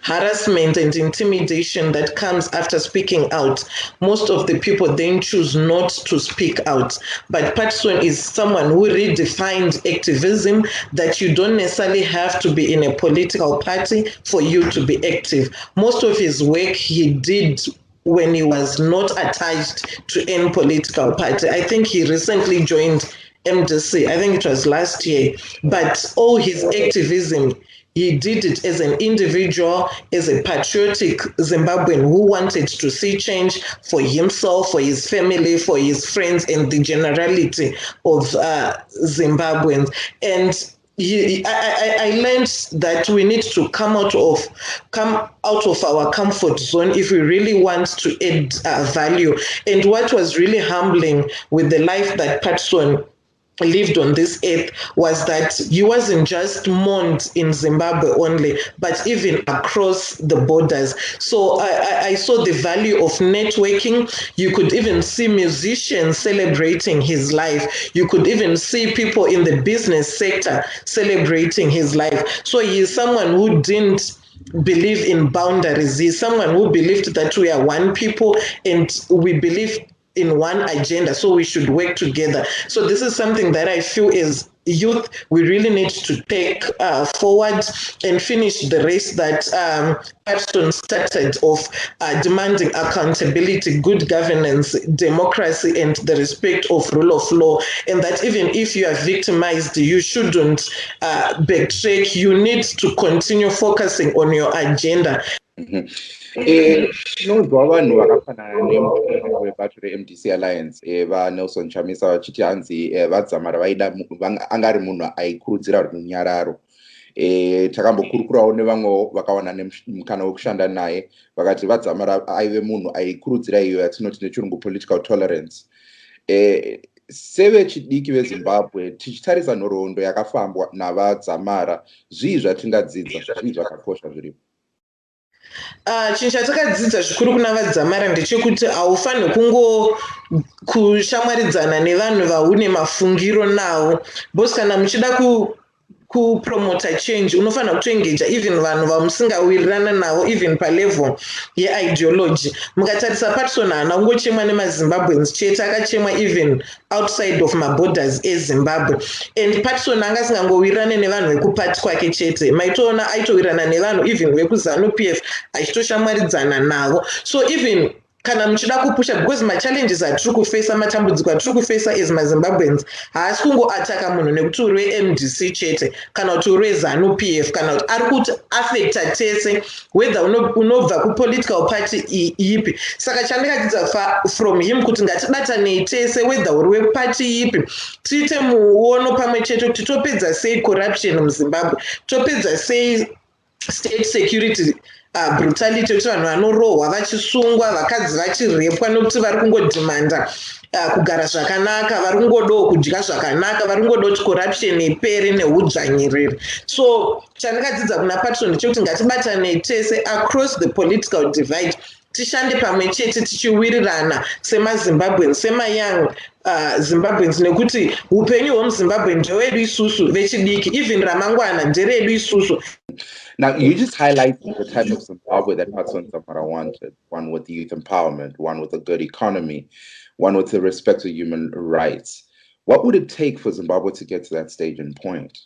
harassment and intimidation that comes after speaking out, most of the people then choose not to speak out. But Patson is someone who redefined activism, that you don't necessarily have to be in a political party for you to be active. Most of his work he did when he was not attached to any political party. I think he recently joined MDC, I think it was last year, but all his activism, he did it as an individual, as a patriotic Zimbabwean who wanted to see change for himself, for his family, for his friends, and the generality of Zimbabweans. And I learned that we need to come out of our comfort zone if we really want to add value. And what was really humbling with the life that Patson lived on this earth was that he wasn't just mourned in Zimbabwe only, but even across the borders. So I saw the value of networking. You could even see musicians celebrating his life. You could even see people in the business sector celebrating his life. So he is someone who didn't believe in boundaries. He's someone who believed that we are one people and we believe in one agenda, so we should work together. So this is something that I feel as youth, we really need to take forward and finish the race that Patson started of demanding accountability, good governance, democracy, and the respect of rule of law. And that even if you are victimized, you shouldn't backtrack. You need to continue focusing on your agenda. Tinonzwa vanhu vakafanana nemukuru webato reMDC Alliance vaNelson Chamisa vachiti hanzi vaDzamara vaida anga ari munhu aikurudzira runyararo. Takambokurukurawo nevamwe vakawana mukana wekushanda naye vakati vaDzamara aive munhu aikurudzira iyo yatinoti nechirungu political tolerance. Sevechidiki veZimbabwe tichitarisa nhoroondo yakafambwa navaDzamara, zvii zvatingadzidza, zvii zvakakosha zviripo? Chinhu chatakadzidza zvikuru kuna vaDzamara ndechekuti haufanhi kushamwaridzana nevanhu vaune mafungiro nawo, because kana muchida kupromota change unofanira kutoengeja even vanhu vamusingawirirana navo even palevel yeideology. Mukatarisa Patson haana kungochemwa nemaZimbabweans chete, akachemwa even outside of maborders eZimbabwe. And Patson anga asingangowirirane nevanhu vekupati kwake chete, maitoona aitowirirana nevanhu even vekuZANU-PF achitoshamwaridzana navo. So even kana muchida kupusha, because machallenges atiri kufesa, matambudziko atiri kufesa as maZimbabweans haasi kungoataka munhu nekuti uri weMDC chete kana kuti uri weZANU-PF, kana kuti ari kuti affecta tese whether unobva kupolitical party ipi. Saka chandikadzidza from him kuti ngatibatanei tese whether uri weparty ipi, tiite muono pamwe chete kuti topedza sei corruption muZimbabwe, topedza sei state security brutality, kuti vanhu vanorohwa vachisungwa, vakadzi vachirepwa nekuti vari kungodhimanda kugara zvakanaka, vari kungodawo kudya zvakanaka, vari kungodawo kuti corruption ipere neudzvanyiriri. So chandikadzidza kuna Patson ndechekuti ngatibatanei tese across the political divide, tishande pamwe chete tichiwirirana semaZimbabweans, semayoung Zimbabweans, nekuti hupenyu hwemuZimbabwe ndehwedu isusu vechidiki, even ramangwana nderedu isusu. Now, you just highlighted the type of Zimbabwe that Patson Dzamara wanted, one with youth empowerment, one with a good economy, one with the respect for human rights. What would it take for Zimbabwe to get to that stage and point?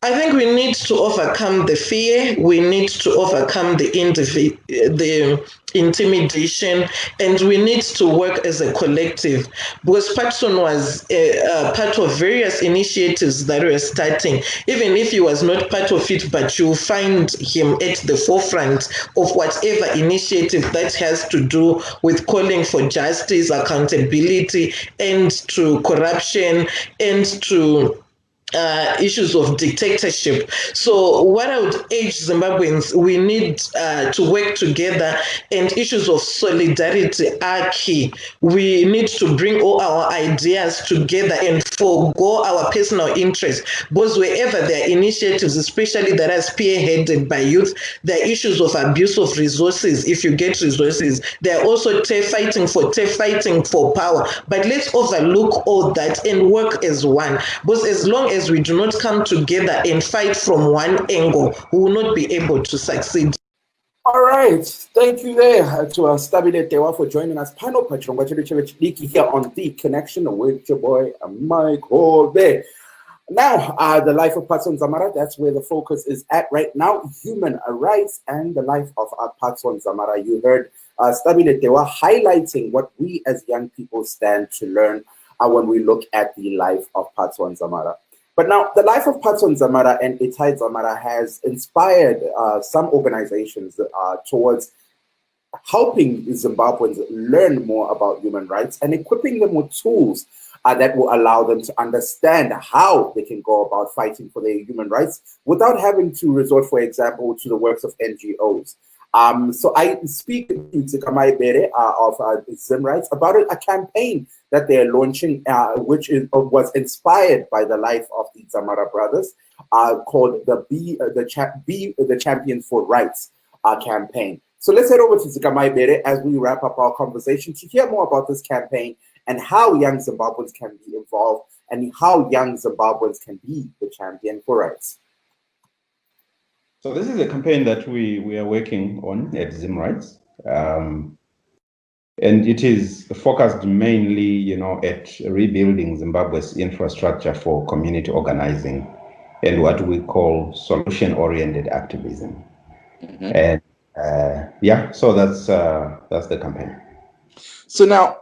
I think we need to overcome the fear. We need to overcome the intimidation, and we need to work as a collective, because Patson was part of various initiatives that were starting. Even if he was not part of it, but you find him at the forefront of whatever initiative that has to do with calling for justice, accountability, and to corruption, and to issues of dictatorship. So what I would urge Zimbabweans, we need to work together, and issues of solidarity are key. We need to bring all our ideas together and forego our personal interests, because wherever there are initiatives, especially that are spearheaded by youth, there are issues of abuse of resources. If you get resources, there are also fighting for power. But let's overlook all that and work as one, because as long as we do not come together and fight from one angle, we will not be able to succeed. All right, thank you there to Stabile Tewa for joining us. Pano Pachongwa chechidiki here on The Connection with your boy Mike Hove. Now, the life of Patson Dzamara, that's where the focus is at right now. Human rights and the life of Patson Dzamara. You heard Stabile Tewa highlighting what we as young people stand to learn when we look at the life of Patson Dzamara. But now, the life of Patson Dzamara and Itai Dzamara has inspired some organizations towards helping Zimbabweans learn more about human rights and equipping them with tools that will allow them to understand how they can go about fighting for their human rights without having to resort, for example, to the works of NGOs. So I speak to Tichange of Zim Rights about a campaign that they're launching, which was inspired by the life of the Dzamara brothers, called the Champion for Rights campaign. So let's head over to Tichange as we wrap up our conversation to hear more about this campaign and how young Zimbabweans can be involved and how young Zimbabweans can be the champion for rights. So this is a campaign that we are working on at Zim Rights. And it is focused mainly, at rebuilding Zimbabwe's infrastructure for community organizing and what we call solution-oriented activism. And so that's the campaign. So now,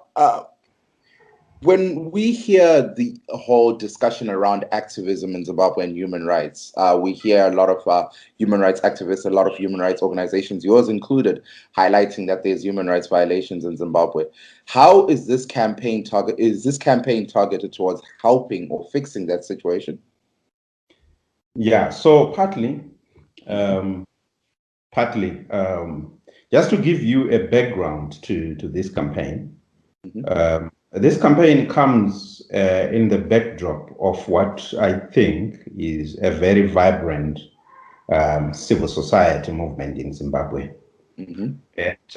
when we hear the whole discussion around activism in Zimbabwe and human rights, we hear a lot of human rights activists, a lot of human rights organizations, yours included, highlighting that there's human rights violations in Zimbabwe. How is this campaign targeted towards helping or fixing that situation? Yeah, so partly, just to give you a background to this campaign. This campaign comes in the backdrop of what I think is a very vibrant civil society movement in Zimbabwe. And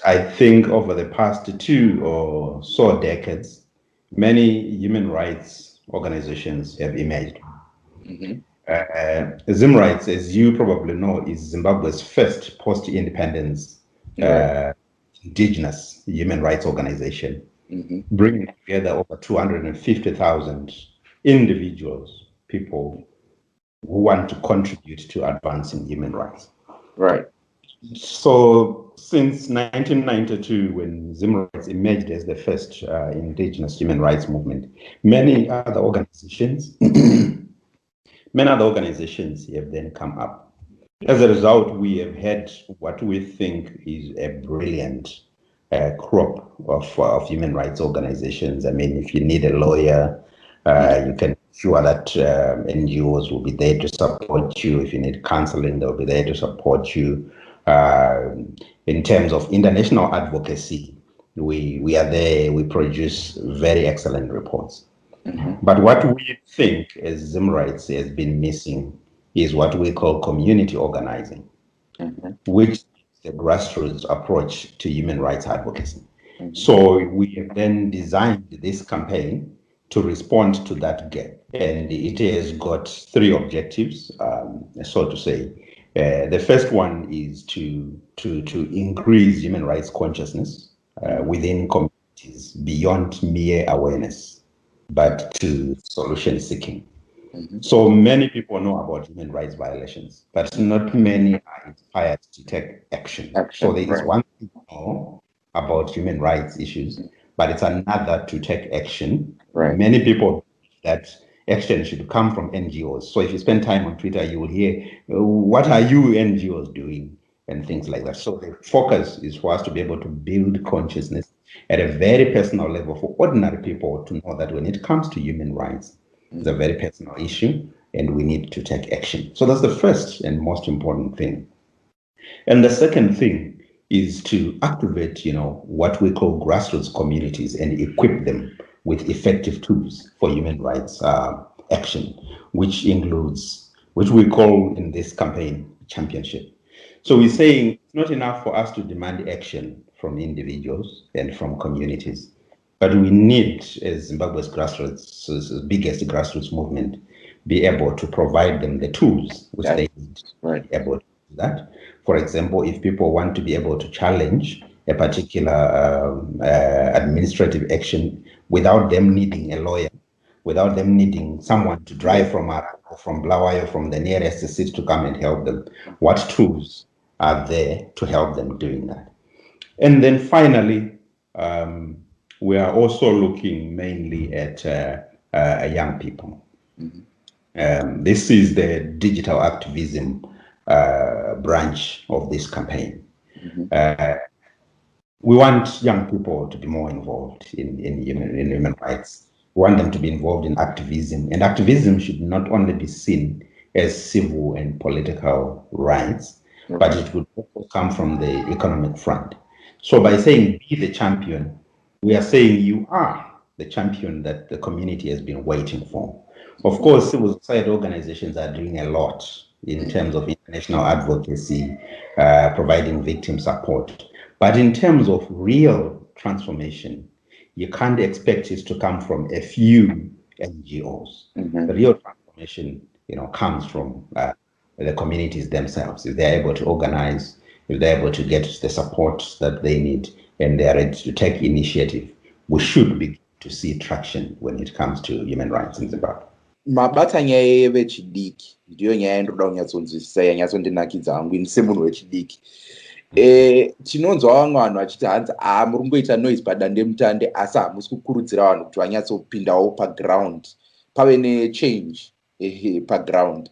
I think over the past 2 or so decades, many human rights organizations have emerged. Zim Rights, as you probably know, is Zimbabwe's first post-independence indigenous human rights organization. Bringing together over 250,000 individuals, people who want to contribute to advancing human rights. Right. So since 1992, when Zim Rights emerged as the first indigenous human rights movement, many other organizations have then come up. As a result, we have had what we think is a brilliant crop of human rights organizations. I mean, if you need a lawyer, you can ensure that NGOs will be there to support you. If you need counseling, they'll be there to support you. In terms of international advocacy, we are there. We produce very excellent reports. But what we think as Zim Rights has been missing is what we call community organizing, which the grassroots approach to human rights advocacy. So we have then designed this campaign to respond to that gap. And it has got 3 objectives, so to say. The first one is to increase human rights consciousness within communities beyond mere awareness, but to solution seeking. So many people know about human rights violations, but not many are inspired to take action. So there is one thing to know about human rights issues, but it's another to take action. Many people that action should come from NGOs. So if you spend time on Twitter, you will hear, what are you NGOs doing? And things like that. So the focus is for us to be able to build consciousness at a very personal level for ordinary people to know that when it comes to human rights, it's a very personal issue and we need to take action. So that's the first and most important thing. And the second thing is to activate, what we call grassroots communities and equip them with effective tools for human rights action, which we call in this campaign championship. So we're saying it's not enough for us to demand action from individuals and from communities, but we need, as Zimbabwe's biggest grassroots movement, be able to provide them the tools which they need to be able to do that. For example, if people want to be able to challenge a particular administrative action without them needing a lawyer, without them needing someone to drive from Blawayo, from the nearest city to come and help them, what tools are there to help them doing that? And then finally, we are also looking mainly at young people. This is the digital activism branch of this campaign. We want young people to be more involved in human rights. We want them to be involved in activism, and activism should not only be seen as civil and political rights, but it would also come from the economic front. So by saying be the champion, we are saying you are the champion that the community has been waiting for. Of course, civil society organizations are doing a lot in terms of international advocacy, providing victim support. But in terms of real transformation, you can't expect it to come from a few NGOs. The real transformation, comes from the communities themselves. If they're able to organize, if they're able to get the support that they need, and they're ready to take initiative, we should begin to see traction when it comes to human rights in Zimbabwe. Mabata nyaya yevechidiki ndiyo nyaya ndoda kunyatsonzwisisa yanyatsondinakidza hangu ini semunhu wechidiki. Tinonzwa vamwe vanhu vachiti hanzi muri kungoita noise padandemutande asi hamusi kukurudzira vanhu kuti vanyatsopindawo paground pave nechange paground.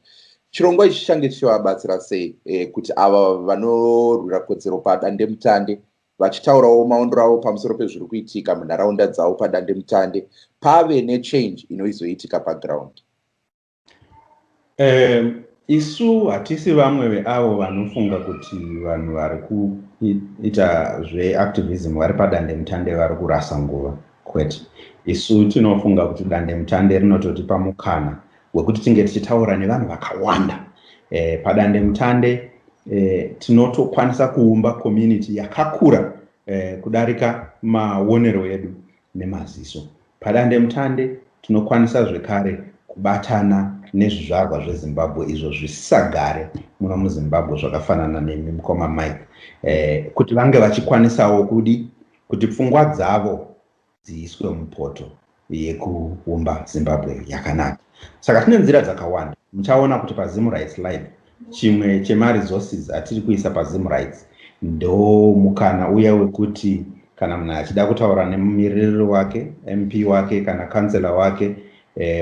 Chirongwa ichi change chichivabatsira sei kuti ava vanorwira kodzero padandemutande vachitaurawo maondero avo pamusoro pezviri kuitika munharaunda dzavo padandemutande pave nechange inoizoitika paground? Isu hatisi vamwe veavo vanofunga kuti vanhu vari kuita zveactivism vari padandemutande vari kurasa nguva, kwete. Isu tinofunga kuti dandemutande rinototipa mukana wekuti tinge tichitaura nevanhu vakawanda. Padandemutande tinotokwanisa kuumba community yakakura kudarika maonero edu nemaziso. Padandemutande tinokwanisa zvekare kubatana nezvizvarwa zveZimbabwe izvo zvisagare muno muZimbabwe zvakafanana nemi mukoma Mike, kuti vange vachikwanisawo kuti pfungwa dzavo dziiswe mupoto yekuumba Zimbabwe yakanaka. Saka tine nzira dzakawanda. Muchaona kuti paZim Rights Live chimwe chemaresources atiri kuisa paZim Rights ndo mukana uya wekuti kana munhu achida kutaura nemumiririri wake, MP wake kana kansela wake,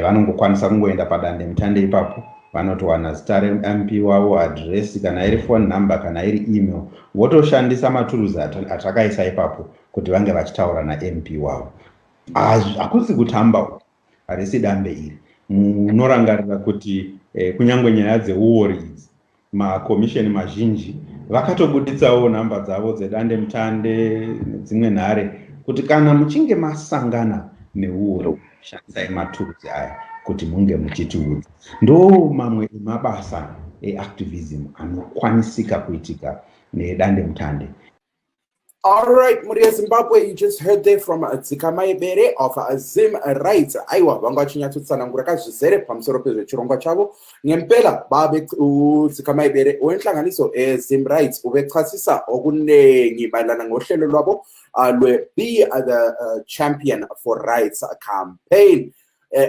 vanongokwanisa kungoenda padandemutande ipapo, vanotowana zita reMP wavo, address, kana iri phone number, kana iri email, votoshandisa maturuzi atakaisa ipapo kuti vange vachitaura naMP wavo. Hakusi kutamba, harisi dambe iri. Munorangarira kuti kunyangwe nyaya dzewar idzi, makomisheni mazhinji vakatobuditsawo namba dzavo dzedandemutande nedzimwe nhare kuti kana muchinge masangana newar, shandisai maturuzi aya kuti munge muchitiudza. Ndo mamwe emabasa eactivism anokwanisika kuitika nedandemutande. All right, Muria Zimbabwe, you just heard there from Dzikamaibere of Zim Rights. Aiwa, vanga chinyatutsanangura kazvizere pamusoro pezvechirongwa chavo. Ngempela babe Dzikamaibere wenhlanganiso Zim Rights ubexhasisa okunengi mayelana ngohlelo lwabo lwe Be the Champion for Rights campaign.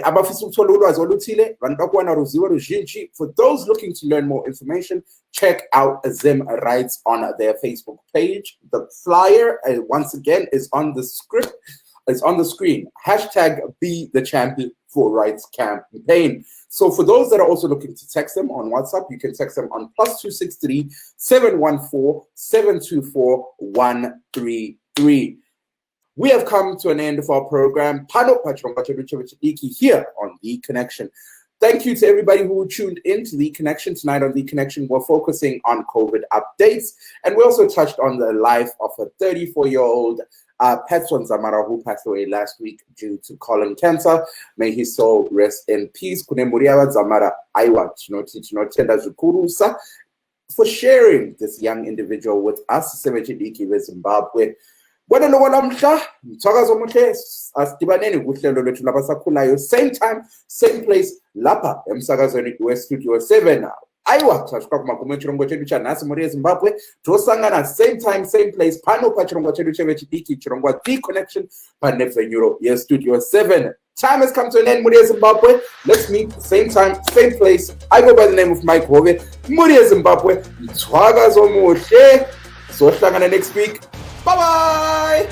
abafisa ukuthola ulwazi oluthile vanhu bakuwana ruzivo ruzhinji. For those looking to learn more information, check out Zim Rights on their Facebook page. The flyer, once again, is on the script. It's on the screen. Hashtag Be the Champion for Rights campaign. So for those that are also looking to text them on WhatsApp, you can text them on +263 714 724 133. We have come to an end of our program. Here on The Connection. Thank you to everybody who tuned in to The Connection. Tonight on The Connection, we're focusing on COVID updates. And we also touched on the life of a 34-year-old Patson Dzamara, who passed away last week due to colon cancer. May his soul rest in peace. Dzamara, for sharing this young individual with us. Zimbabwe. Same time, same place, Lapa, emsakazweni westudio 7. Aiwa, tashukwa muchirongwa chedu cha Nhasi muri Zimbabwe. Tosangana same time, same place, pano pachirongwa chedu chevechidiki, chirongwa The Connection, panefenyuro yestudio 7. Time has come to an end, muri Zimbabwe. Let's meet same time, same place. I go by the name of Mike Hove, muri Zimbabwe. Mtwagazo muhle. So next week. Bye-bye!